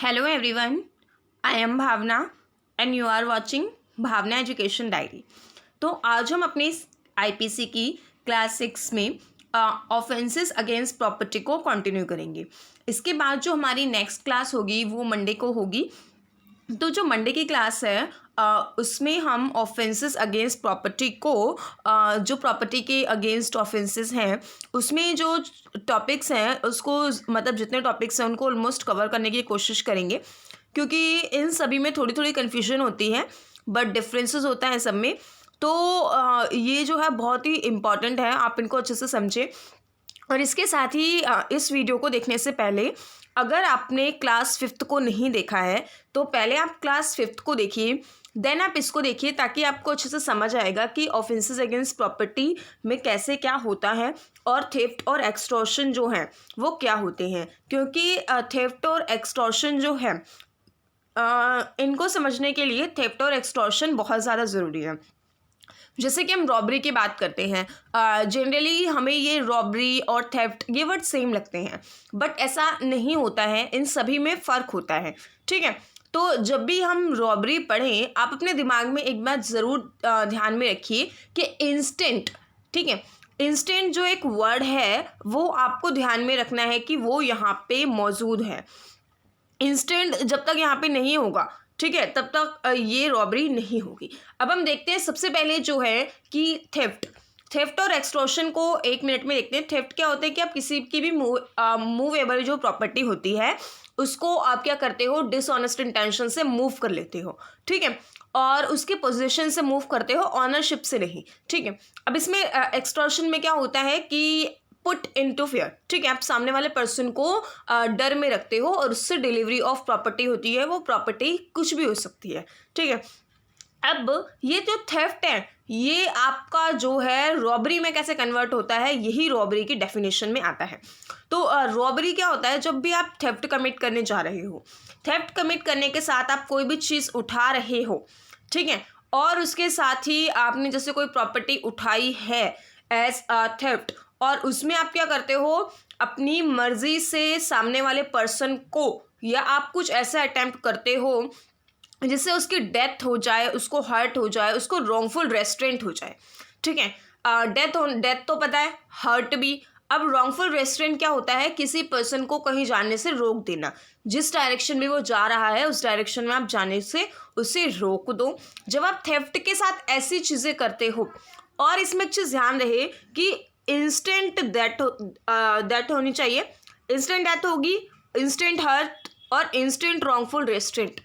Hello everyone, I am Bhavana and you are watching Bhavana education diary. तो आज हम अपने आईपीसी की क्लास 6 में ऑफेंसेस अगेंस्ट प्रॉपर्टी को कंटिन्यू करेंगे। इसके बाद जो हमारी नेक्स्ट क्लास होगी वो मंडे को होगी। तो जो मंडे की क्लास है उसमें हम ऑफेंसेस अगेंस्ट प्रॉपर्टी को जो प्रॉपर्टी के अगेंस्ट ऑफेंसेस हैं उसमें जो टॉपिक्स हैं उसको मतलब जितने टॉपिक्स हैं उनको ऑलमोस्ट कवर करने की कोशिश करेंगे, क्योंकि इन सभी में थोड़ी थोड़ी कन्फ्यूजन होती है बट डिफरेंसेस होता है सब में। तो ये जो है बहुत ही इम्पॉर्टेंट है, आप इनको अच्छे से समझें। और इसके साथ ही इस वीडियो को देखने से पहले अगर आपने क्लास 5th को नहीं देखा है तो पहले आप क्लास 5th को देखिए, देन आप इसको देखिए, ताकि आपको अच्छे से समझ आएगा कि ऑफेंसेस अगेंस्ट प्रॉपर्टी में कैसे क्या होता है और थेफ्ट और एक्सटॉर्शन जो हैं वो क्या होते हैं। क्योंकि थेफ्ट और एक्सटॉर्शन जो है इनको समझने के लिए थेफ्ट और एक्सटॉर्शन बहुत ज़्यादा ज़रूरी है। जैसे कि हम रॉबरी की बात करते हैं, जनरली हमें ये रॉबरी और थेफ्ट ये वर्ड सेम लगते हैं, बट ऐसा नहीं होता है, इन सभी में फ़र्क होता है। ठीक है, तो जब भी हम रॉबरी पढ़ें आप अपने दिमाग में एक बात ज़रूर ध्यान में रखिए कि इंस्टेंट, ठीक है, इंस्टेंट जो एक वर्ड है वो आपको ध्यान में रखना है कि वो यहाँ पे मौजूद है। इंस्टेंट जब तक यहाँ पे नहीं होगा, ठीक है, तब तक ये रॉबरी नहीं होगी। अब हम देखते हैं सबसे पहले जो है कि थेफ्ट और एक्सटॉर्शन को 1 मिनट में देखते हैं। थेफ्ट क्या होता है कि आप किसी की भी मूवेबल जो प्रॉपर्टी होती है उसको आप क्या करते हो, डिसऑनेस्ट इंटेंशन से मूव कर लेते हो, ठीक है, और उसके पोजीशन से मूव करते हो, ऑनरशिप से नहीं। ठीक है, अब इसमें एक्सटॉर्शन में क्या होता है कि पुट इनटू फियर, ठीक है, आप सामने वाले पर्सन को डर में रखते हो और उससे डिलीवरी ऑफ प्रॉपर्टी होती है, वो प्रॉपर्टी कुछ भी हो सकती है। ठीक है, अब ये जो थेफ्ट है ये आपका जो है रॉबरी में कैसे कन्वर्ट होता है, यही रॉबरी की डेफिनेशन में आता है। तो रॉबरी क्या होता है, जब भी आप थेफ्ट कमिट करने जा रहे हो, थेफ्ट कमिट करने के साथ आप कोई भी चीज़ उठा रहे हो, ठीक है, और उसके साथ ही आपने जैसे कोई प्रॉपर्टी उठाई है एज थेफ्ट, और उसमें आप क्या करते हो, अपनी मर्जी से सामने वाले पर्सन को या आप कुछ ऐसा अटेम्प्ट करते हो जिससे उसकी डेथ हो जाए, उसको हर्ट हो जाए, उसको रॉन्गफुल रेस्ट्रेंट हो जाए। ठीक है, डेथ तो पता है, हर्ट भी। अब रॉन्गफुल रेस्ट्रेंट क्या होता है, किसी पर्सन को कहीं जाने से रोक देना, जिस डायरेक्शन में वो जा रहा है उस डायरेक्शन में आप जाने से उसे रोक दो। जब आप थेफ्ट के साथ ऐसी चीज़ें करते हो, और इसमें एक चीज़ ध्यान रहे कि इंस्टेंट डेथ होनी चाहिए, इंस्टेंट डेथ होगी, इंस्टेंट हर्ट और इंस्टेंट रॉन्गफुल रेस्ट्रेंट।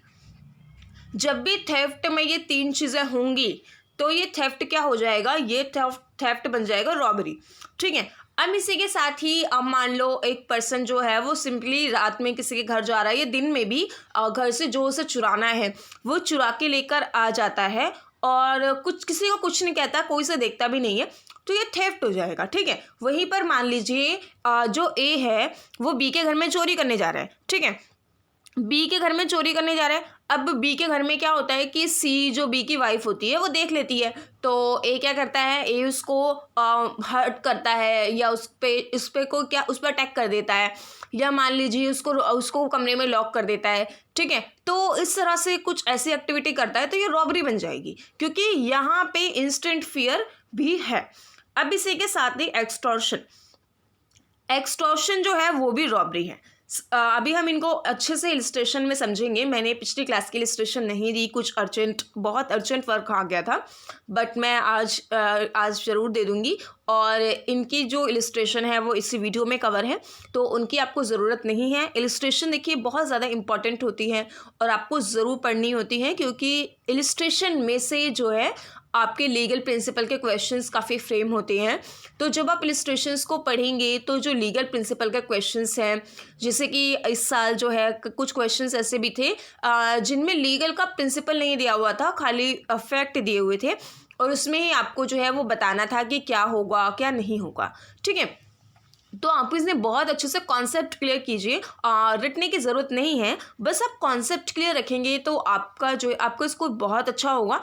जब भी थेफ्ट में ये 3 चीज़ें होंगी तो ये थेफ्ट क्या हो जाएगा, ये थेफ्ट बन जाएगा रॉबरी। ठीक है, अब इसी के साथ ही अब मान लो एक पर्सन जो है वो सिंपली रात में किसी के घर जा रहा है या दिन में भी घर से जो उसे चुराना है वो चुरा के लेकर आ जाता है और कुछ किसी को कुछ नहीं कहता, कोई से देखता भी नहीं है, तो ये थेफ्ट हो जाएगा। ठीक है, वहीं पर मान लीजिए जो ए है वो बी के घर में चोरी करने जा रहा है। ठीक है, बी के घर में चोरी करने जा रहा है। अब बी के घर में क्या होता है कि सी जो बी की वाइफ होती है वो देख लेती है, तो ए क्या करता है, ए उसको हर्ट करता है या उस पर अटैक कर देता है, या मान लीजिए उसको कमरे में लॉक कर देता है। ठीक है, तो इस तरह से कुछ ऐसी एक्टिविटी करता है तो ये रॉबरी बन जाएगी, क्योंकि यहाँ पे इंस्टेंट फियर भी है। अब इसी के साथ ही एक्सटॉर्शन जो है वो भी रॉबरी है। अभी हम इनको अच्छे से इलस्ट्रेशन में समझेंगे। मैंने पिछली क्लास की इलस्ट्रेशन नहीं दी, कुछ बहुत अर्जेंट वर्क आ गया था, बट मैं आज ज़रूर दे दूँगी, और इनकी जो इलस्ट्रेशन है वो इसी वीडियो में कवर है, तो उनकी आपको ज़रूरत नहीं है। इलस्ट्रेशन देखिए बहुत ज़्यादा इंपॉर्टेंट होती है और आपको ज़रूर पढ़नी होती है, क्योंकि इलस्ट्रेशन में से जो है आपके लीगल प्रिंसिपल के क्वेश्चंस काफ़ी फ्रेम होते हैं। तो जब आप इलस्ट्रेशंस को पढ़ेंगे तो जो लीगल प्रिंसिपल के क्वेश्चंस हैं, जैसे कि इस साल जो है कुछ क्वेश्चंस ऐसे भी थे जिनमें लीगल का प्रिंसिपल नहीं दिया हुआ था, खाली फैक्ट दिए हुए थे, और उसमें ही आपको जो है वो बताना था कि क्या होगा क्या नहीं होगा। ठीक है, तो आप इसमें बहुत अच्छे से कॉन्सेप्ट क्लियर कीजिए, रटने की ज़रूरत नहीं है, बस आप कॉन्सेप्ट क्लियर रखेंगे तो आपका जो आपको इसको बहुत अच्छा होगा।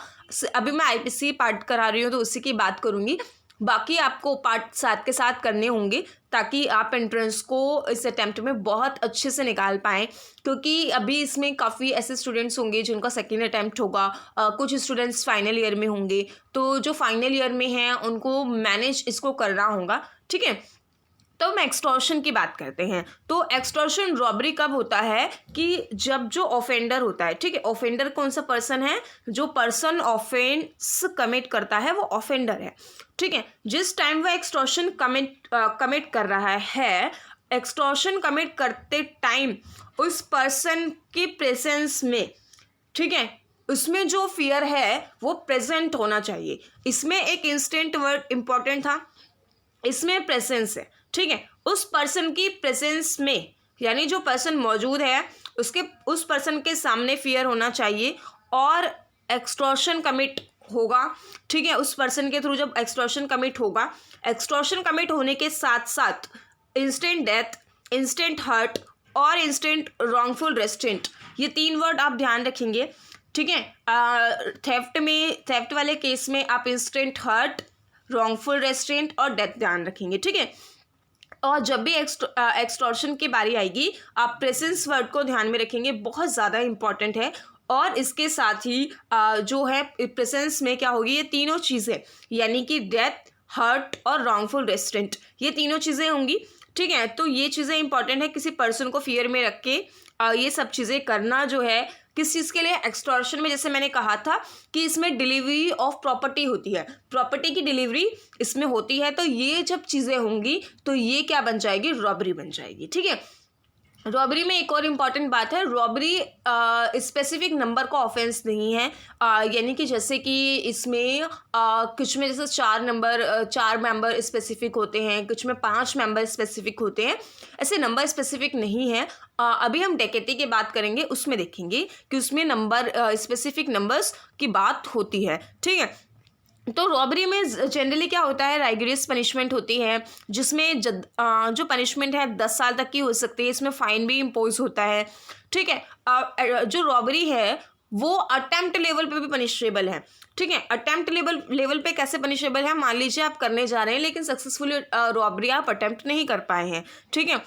अभी मैं आईपीसी पार्ट करा रही हूँ तो उसी की बात करूँगी। बाकी आपको पार्ट साथ के साथ करने होंगे ताकि आप एंट्रेंस को इस अटैम्प्ट में बहुत अच्छे से निकाल पाएँ, क्योंकि अभी इसमें काफ़ी ऐसे स्टूडेंट्स होंगे जिनका सेकेंड अटैम्प्ट होगा, कुछ स्टूडेंट्स फाइनल ईयर में होंगे, तो जो फाइनल ईयर में हैं उनको मैनेज इसको करना होगा, ठीक है। तो हम एक्सटॉर्शन की बात करते हैं। तो एक्सटॉर्शन रॉबरी कब होता है कि जब जो ऑफेंडर होता है, ठीक है, ऑफेंडर कौन सा पर्सन है, जो पर्सन ऑफेंस कमिट करता है वो ऑफेंडर है, ठीक है। जिस टाइम वो एक्सटॉर्शन कमिट कर रहा है, एक्सटॉर्शन कमिट करते टाइम उस पर्सन की प्रेजेंस में, ठीक है, उसमें जो फियर है वो प्रेजेंट होना चाहिए। इसमें एक इंस्टेंट वर्ड इंपॉर्टेंट था, इसमें प्रेजेंस है, ठीक है, उस पर्सन की प्रेजेंस में, यानी जो पर्सन मौजूद है उसके उस पर्सन के सामने फियर होना चाहिए और एक्सटॉर्शन कमिट होगा, ठीक है। उस पर्सन के थ्रू जब एक्सटॉर्शन कमिट होगा, एक्सटॉर्शन कमिट होने के साथ साथ इंस्टेंट डेथ, इंस्टेंट हर्ट और इंस्टेंट रॉन्गफुल रेस्ट्रेंट, ये 3 वर्ड आप ध्यान रखेंगे, ठीक है। थेफ्ट वाले केस में आप इंस्टेंट हर्ट, रॉन्गफुल रेस्ट्रेंट और डेथ ध्यान रखेंगे, ठीक है। और जब भी एक्सटॉर्शन की बारी आएगी आप प्रेजेंस वर्ड को ध्यान में रखेंगे, बहुत ज़्यादा इंपॉर्टेंट है। और इसके साथ ही जो है प्रेजेंस में क्या होगी, ये तीनों चीज़ें यानी कि डेथ, हर्ट और रॉन्गफुल रेस्ट्रेंट, ये तीनों चीज़ें होंगी, ठीक है। तो ये चीज़ें इंपॉर्टेंट है, किसी पर्सन को फियर में रख के ये सब चीज़ें करना जो है किस चीज़ के लिए, एक्सटॉर्शन में। जैसे मैंने कहा था कि इसमें डिलीवरी ऑफ प्रॉपर्टी होती है, प्रॉपर्टी की डिलीवरी इसमें होती है, तो ये जब चीज़ें होंगी तो ये क्या बन जाएगी, रॉबरी बन जाएगी, ठीक है। रॉबरी में एक और इम्पॉर्टेंट बात है, रॉबरी स्पेसिफिक नंबर का ऑफेंस नहीं है, यानी कि जैसे कि इसमें कुछ में जैसे 4 मेंबर स्पेसिफिक होते हैं, कुछ में 5 मेंबर स्पेसिफिक होते हैं, ऐसे नंबर स्पेसिफिक नहीं है। अभी हम डकैती की बात करेंगे, उसमें देखेंगे कि उसमें नंबर स्पेसिफिक नंबर्स की बात होती है, ठीक है। तो रॉबरी में जनरली क्या होता है, राइगरियस पनिशमेंट होती है, जिसमें जो पनिशमेंट है 10 साल तक की हो सकती है, इसमें फ़ाइन भी इम्पोज होता है, ठीक है। जो रॉबरी है वो अटेम्प्ट लेवल पे भी पनिशेबल है, ठीक है। अटेम्प्ट लेवल पे कैसे पनिशेबल है, मान लीजिए आप करने जा रहे हैं लेकिन सक्सेसफुली रॉबरी आप अटेम्प्ट नहीं कर पाए हैं, ठीक है।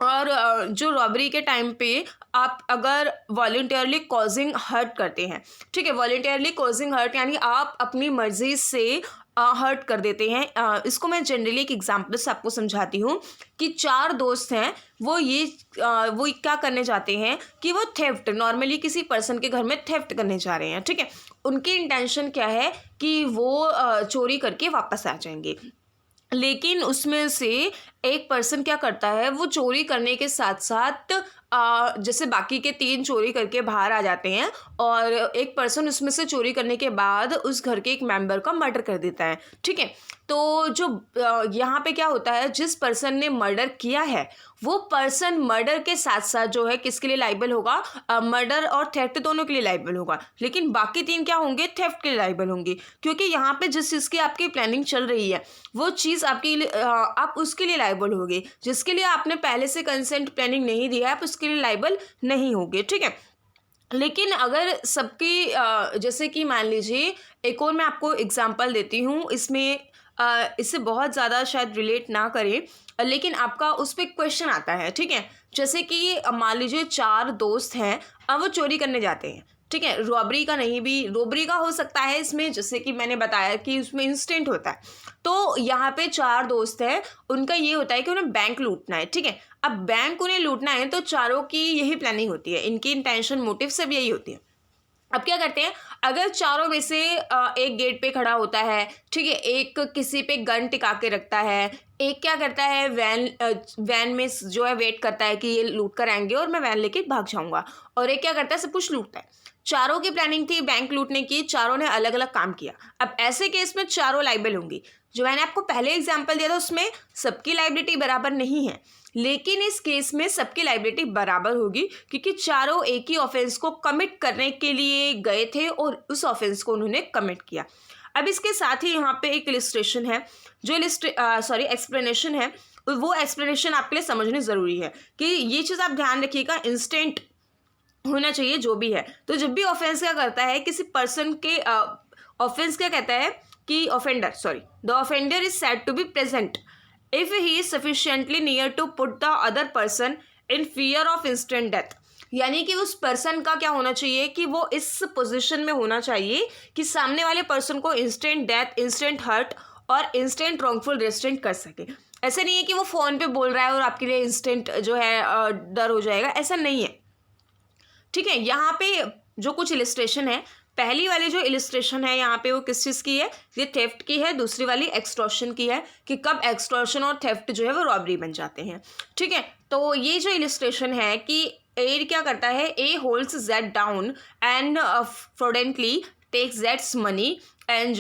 और जो रॉबरी के टाइम पे आप अगर वॉलंटियरली कॉजिंग हर्ट करते हैं, ठीक है, वॉलंटियरली कॉजिंग हर्ट यानी आप अपनी मर्जी से हर्ट कर देते हैं। इसको मैं जनरली एक एग्जांपल से आपको समझाती हूँ कि 4 दोस्त हैं, वो क्या करने जाते हैं कि वो थेफ्ट, नॉर्मली किसी पर्सन के घर में थेफ्ट करने जा रहे हैं, ठीक है। उनकी इंटेंशन क्या है कि वो चोरी करके वापस आ जाएंगे, लेकिन उसमें से एक पर्सन क्या करता है, वो चोरी करने के साथ साथ जैसे बाकी के 3 चोरी करके बाहर आ जाते हैं और एक पर्सन उसमें से चोरी करने के बाद उस घर के एक मेंबर का मर्डर कर देता है, ठीक है। तो जो यहाँ पे क्या होता है, जिस पर्सन ने मर्डर किया है वो पर्सन मर्डर के साथ साथ जो है किसके लिए लाइबल होगा, मर्डर और थेफ्ट दोनों के लिए लाइबल होगा, लेकिन बाकी 3 क्या होंगे, थेफ्ट के लिए लाइबल होंगे, क्योंकि यहाँ पे जिस चीज़ की आपकी प्लानिंग चल रही है वो चीज़ आपकी आप उसके लिए लाइबल होगे, जिसके लिए आपने पहले से कंसेंट प्लानिंग नहीं दिया है आप उसके लिए लाइबल नहीं होगे, ठीक है। लेकिन अगर सबकी जैसे कि मान लीजिए, एक और मैं आपको एग्जांपल देती हूँ, इसमें इससे बहुत ज़्यादा शायद रिलेट ना करें, लेकिन आपका उस पर क्वेश्चन आता है, ठीक है। जैसे कि मान लीजिए 4 दोस्त हैं, अब वो चोरी करने जाते हैं, ठीक है, रॉबरी का नहीं भी, रॉबरी का हो सकता है इसमें, जैसे कि मैंने बताया कि उसमें इंस्टेंट होता है। तो यहाँ पे 4 दोस्त हैं, उनका ये होता है कि उन्हें बैंक लूटना है, ठीक है। अब बैंक उन्हें लूटना है तो चारों की यही प्लानिंग होती है, इनकी इंटेंशन, मोटिव सब यही होती है। अब क्या करते हैं, अगर चारों में से एक गेट पे खड़ा होता है, ठीक है, एक किसी पे गन टिका के रखता है, एक क्या करता है वैन में जो है वेट करता है कि ये लूट कर आएंगे और मैं वैन लेके भाग जाऊंगा, और एक क्या करता है सब कुछ लूटता है। चारों की प्लानिंग थी बैंक लूटने की, चारों ने अलग अलग काम किया। अब ऐसे केस में चारों लाइबल होंगी। जो मैंने आपको पहले एग्जाम्पल दिया था उसमें सबकी लाइबिलिटी बराबर नहीं है, लेकिन इस केस में सबकी लाइबिलिटी बराबर होगी, क्योंकि चारों एक ही ऑफेंस को कमिट करने के लिए गए थे और उस ऑफेंस को उन्होंने कमिट किया। अब इसके साथ ही यहाँ पे एक इलिस्ट्रेशन है, जो एक्सप्लेनेशन है, वो एक्सप्लेनेशन आपके लिए समझनी ज़रूरी है कि ये चीज़ आप ध्यान रखिएगा, इंस्टेंट होना चाहिए जो भी है। तो जब भी ऑफेंस क्या करता है, किसी पर्सन के ऑफेंस क्या कहता है कि the offender is said to be present if he is sufficiently near to put the other person in fear of instant death. यानी कि उस पर्सन का क्या होना चाहिए कि वो इस पोजीशन में होना चाहिए कि सामने वाले पर्सन को इंस्टेंट डेथ, इंस्टेंट हर्ट और इंस्टेंट रॉन्गफुल रेस्ट्रेंट कर सके। ऐसे नहीं है कि वो फ़ोन पे बोल रहा है और आपके लिए इंस्टेंट जो है डर हो जाएगा, ऐसा नहीं है। ठीक है, यहाँ पे जो कुछ इलिस्ट्रेशन है, पहली वाली जो इलिस्ट्रेशन है यहाँ पे वो किस चीज़ की है, ये थेफ्ट की है। दूसरी वाली एक्सटॉर्शन की है कि कब एक्सटॉर्शन और थेफ्ट जो है वो रॉबरी बन जाते हैं। ठीक है, तो ये जो इलिस्ट्रेशन है कि ए क्या करता है, ए holds Z down and फ्रॉडेंटली takes Jades money and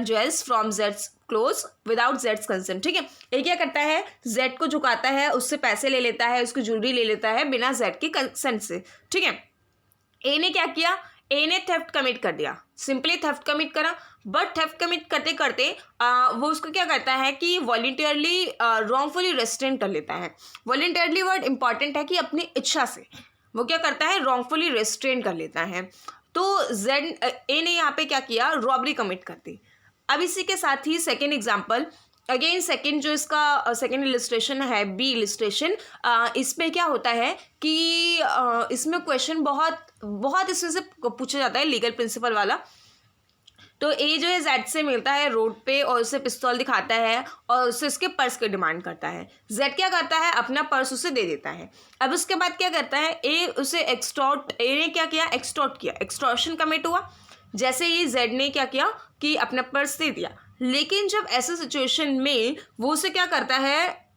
jewels from Jades close without Jades consent. ठीक है, ये क्या करता है, जेड को झुकाता है, उससे पैसे ले लेता है, उसकी ज्वेलरी ले लेता है बिना जेड की कंसेंट से। ठीक है, ए ने क्या किया, ए ने थेफ्ट कमिट कर दिया, सिंपली थेफ्ट कमिट करा। बट थेफ्ट कमिट करते करते वो उसको क्या करता है कि वॉलंटियरली रॉन्गफुली रेस्ट्रेन कर लेता है। वॉलंटियरली वर्ड इंपॉर्टेंट है कि अपनी इच्छा से वो क्या करता है, रॉन्गफुली रेस्ट्रेन कर लेता है। तो जेड ए ने यहाँ पे क्या किया, रॉबरी कमिट कर दी। अब इसी के साथ ही सेकेंड एग्जाम्पल, अगेन सेकेंड जो इसका सेकेंड इलिस्ट्रेशन है, बी इलिस्ट्रेशन, इसमें क्या होता है कि इसमें क्वेश्चन बहुत इसमें से पूछा जाता है, लीगल प्रिंसिपल वाला। तो ए जो है जेड से मिलता है रोड पे और उसे पिस्तौल दिखाता है और उससे उसके पर्स की डिमांड करता है। जेड क्या करता है, अपना पर्स उसे दे देता है। अब उसके बाद क्या करता है, ए ने क्या किया, एक्सटॉर्ट किया, एक्सटॉर्शन कमिट हुआ। जैसे ही जेड ने क्या किया कि अपना पर्स दे दिया, लेकिन जब ऐसे सिचुएशन में वो उसे क्या करता है,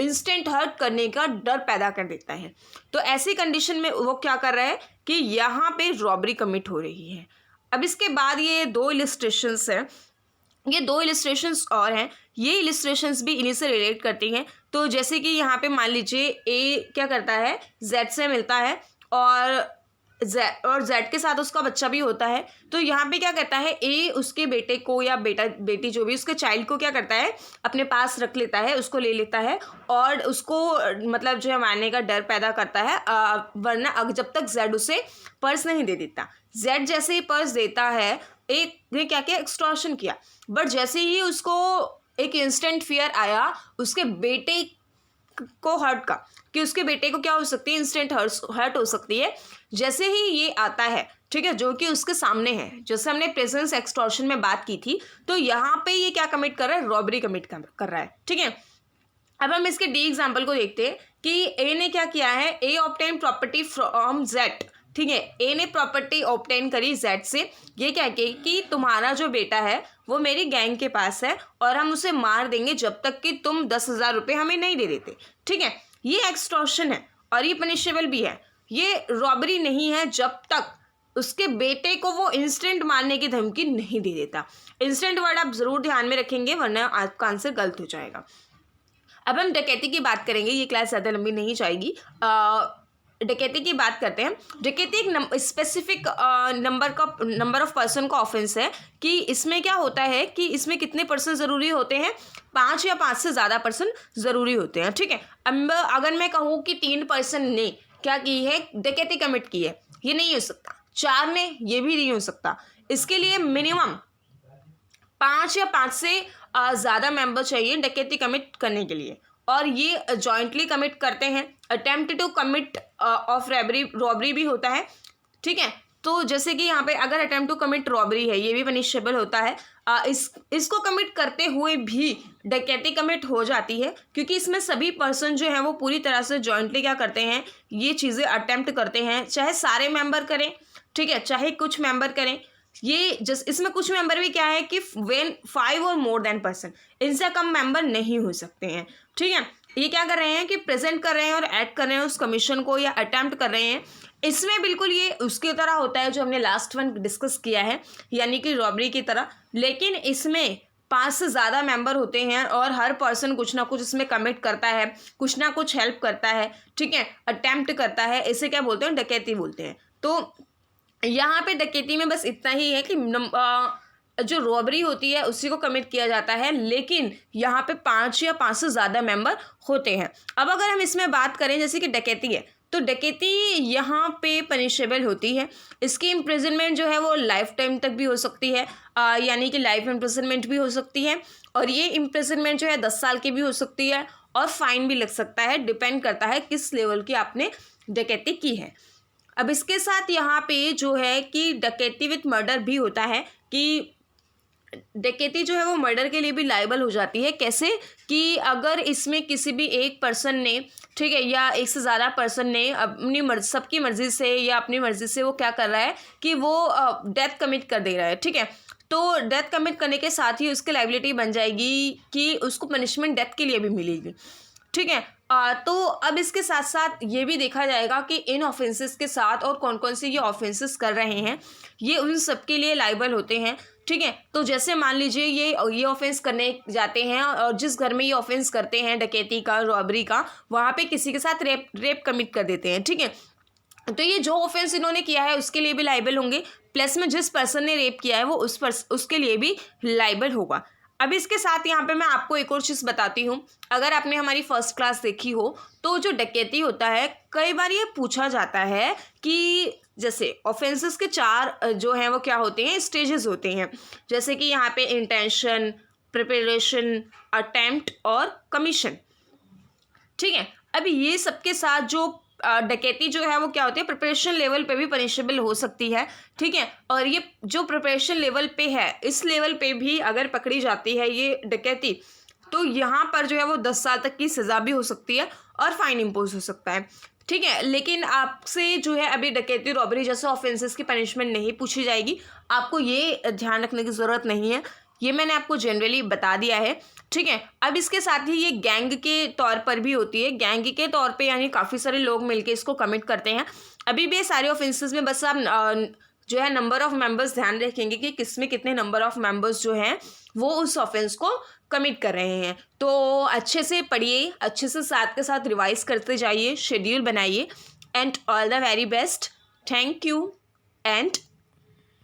इंस्टेंट हर्ट करने का डर पैदा कर देता है। तो ऐसी कंडीशन में वो क्या कर रहा है कि यहाँ पे रॉबरी कमिट हो रही है। अब इसके बाद ये दो इलिस्ट्रेशंस हैं, ये दो इलिस्ट्रेशंस और हैं, ये इलिस्ट्रेशंस भी इन्हीं से रिलेट करती हैं। तो जैसे कि यहाँ पे मान लीजिए ए क्या करता है, जेड से मिलता है और जेड के साथ उसका बच्चा भी होता है। तो यहाँ पे क्या करता है, ए उसके बेटे को या बेटी जो भी उसके चाइल्ड को क्या करता है, अपने पास रख लेता है, उसको ले लेता है और उसको मतलब जो है मारने का डर पैदा करता है, वरना जब तक जेड उसे पर्स नहीं दे देता। जेड जैसे ही पर्स देता है, ए ने क्या किया, एक्सटॉर्शन किया। बट जैसे ही उसको एक इंस्टेंट फियर आया उसके बेटे को हर्ट का, कि उसके बेटे को क्या हो सकती है, इंस्टेंट हर्ट हो सकती है। जैसे ही ये आता है, ठीक है, जो कि उसके सामने है, जैसे हमने प्रेजेंस एक्सटॉर्शन में बात की थी, तो यहाँ पे ये क्या कमिट कर रहा है, रॉबरी कमिट कर रहा है। ठीक है, अब हम इसके डी एग्जाम्पल को देखते हैं कि ए ने क्या किया है, ए ऑब्टेन प्रॉपर्टी फ्रॉम जेड। ठीक है, ए ने प्रॉपर्टी ऑब्टेन करी जेड से, ये क्या कि तुम्हारा जो बेटा है वो मेरी गैंग के पास है और हम उसे मार देंगे जब तक कि तुम 10,000 रुपये हमें नहीं दे देते। ठीक है, ये एक्सटॉर्शन है और ये पनिशेबल भी है, ये रॉबरी नहीं है जब तक उसके बेटे को वो इंस्टेंट मारने की धमकी नहीं दे देता। इंस्टेंट वर्ड आप ज़रूर ध्यान में रखेंगे वरना आपका आंसर गलत हो जाएगा। अब हम डकैती की बात करेंगे, ये क्लास ज़्यादा लंबी नहीं जाएगी। डकैती की बात करते हैं। डकैती एक स्पेसिफिक नंबर ऑफ पर्सन का ऑफेंस है कि इसमें क्या होता है कि इसमें कितने पर्सन ज़रूरी होते हैं, 5 या 5 से ज़्यादा पर्सन ज़रूरी होते हैं। ठीक है, अब अगर मैं कहूँ कि 3 पर्सन ने क्या की है, डकैती कमिट की है, ये नहीं हो सकता। 4 ने, ये भी नहीं हो सकता। इसके लिए मिनिमम 5 या 5 से ज़्यादा मेंबर चाहिए डकैती कमिट करने के लिए, और ये जॉइंटली कमिट करते हैं। Attempt to commit of robbery भी होता है। ठीक है, तो जैसे कि यहाँ पे अगर अटेम्प्ट टू कमिट रॉबरी है, ये भी पनिशेबल होता है। इसको कमिट करते हुए भी डकैती कमिट हो जाती है, क्योंकि इसमें सभी पर्सन जो हैं वो पूरी तरह से जॉइंटली क्या करते हैं, ये चीज़ें अटेम्प्ट करते हैं, चाहे सारे मेंबर करें, ठीक है, चाहे कुछ मेंबर करें। ये इसमें कुछ मेंबर भी क्या है कि व्हेन 5 और मोर देन पर्सन, इनसे कम मेंबर नहीं हो सकते हैं। ठीक है, ये क्या कर रहे हैं कि प्रेजेंट कर रहे हैं और ऐड कर रहे हैं उस कमीशन को या अटेम्प्ट कर रहे हैं। इसमें बिल्कुल ये उसकी तरह होता है जो हमने लास्ट वन डिस्कस किया है, यानी कि रॉबरी की तरह, लेकिन इसमें 5 से ज़्यादा मेंबर होते हैं और हर पर्सन कुछ ना कुछ इसमें कमिट करता है, कुछ ना कुछ हेल्प करता है। ठीक है, अटेम्प्ट करता है, इसे क्या बोलते हैं, डकैती बोलते हैं। तो यहाँ पे डकैती में बस इतना ही है कि जो रॉबरी होती है उसी को कमिट किया जाता है, लेकिन यहाँ पे 5 या 5 से ज़्यादा मेंबर होते हैं। अब अगर हम इसमें बात करें जैसे कि डकैती है, तो डकैती यहाँ पे पनिशेबल होती है। इसकी इम्प्रिजनमेंट जो है वो लाइफ टाइम तक भी हो सकती है, यानी कि लाइफ इम्प्रिजनमेंट भी हो सकती है, और ये इम्प्रिजनमेंट जो है 10 साल की भी हो सकती है, और फाइन भी लग सकता है, डिपेंड करता है किस लेवल की आपने डकैती की है। अब इसके साथ यहाँ पे जो है कि डकैती विथ मर्डर भी होता है, कि डकैती जो है वो मर्डर के लिए भी लायबल हो जाती है। कैसे कि अगर इसमें किसी भी एक पर्सन ने, ठीक है, या एक से ज़्यादा पर्सन ने अपनी मर्जी, सबकी मर्ज़ी से या अपनी मर्ज़ी से वो क्या कर रहा है कि वो डेथ कमिट कर दे रहा है, ठीक है, तो डेथ कमिट करने के साथ ही उसकी लायबिलिटी बन जाएगी कि उसको पनिशमेंट डेथ के लिए भी मिलेगी, ठीक है। तो अब इसके साथ साथ ये भी देखा जाएगा कि इन ऑफेंसेस के साथ और कौन कौन से ये ऑफेंसेस कर रहे हैं, ये उन सब के लिए लायबल होते हैं, ठीक है। तो जैसे मान लीजिए ये ऑफेंस करने जाते हैं, और जिस घर में ये ऑफेंस करते हैं डकैती का, रॉबरी का, वहाँ पे किसी के साथ रेप कमिट कर देते हैं, ठीक है, तो ये जो ऑफेंस इन्होंने किया है उसके लिए भी लायबल होंगे, प्लस में जिस पर्सन ने रेप किया है वो उसके लिए भी लायबल होगा। अब इसके साथ यहाँ पे मैं आपको एक और चीज़ बताती हूँ। अगर आपने हमारी फर्स्ट क्लास देखी हो तो जो डकैती होता है, कई बार ये पूछा जाता है कि जैसे ऑफेंसेस के 4 जो हैं वो क्या होते हैं, स्टेजेस होते हैं, जैसे कि यहाँ पे इंटेंशन, प्रिपरेशन, अटेम्प्ट और कमीशन, ठीक है। अभी ये सबके साथ जो डकैती जो है वो क्या होती है, प्रिपरेशन लेवल पे भी पनिशेबल हो सकती है, ठीक है। और ये जो प्रिपरेशन लेवल पे है, इस लेवल पे भी अगर पकड़ी जाती है ये डकैती, तो यहाँ पर जो है वो 10 साल तक की सज़ा भी हो सकती है और फाइन इम्पोज हो सकता है, ठीक है। लेकिन आपसे जो है अभी डकैती, रॉबरी जैसे ऑफेंसेस की पनिशमेंट नहीं पूछी जाएगी, आपको ये ध्यान रखने की ज़रूरत नहीं है, ये मैंने आपको जनरली बता दिया है, ठीक है। अब इसके साथ ही ये गैंग के तौर पर भी होती है, गैंग के तौर पे यानी काफ़ी सारे लोग मिलके इसको कमिट करते हैं। अभी भी सारे ऑफेंसेस में बस आप जो है नंबर ऑफ़ मेंबर्स ध्यान रखेंगे कि किस में कितने नंबर ऑफ़ मेंबर्स जो हैं वो उस ऑफेंस को कमिट कर रहे हैं। तो अच्छे से पढ़िए, अच्छे से साथ के साथ रिवाइज करते जाइए, शेड्यूल बनाइए, and all the very best. Thank you and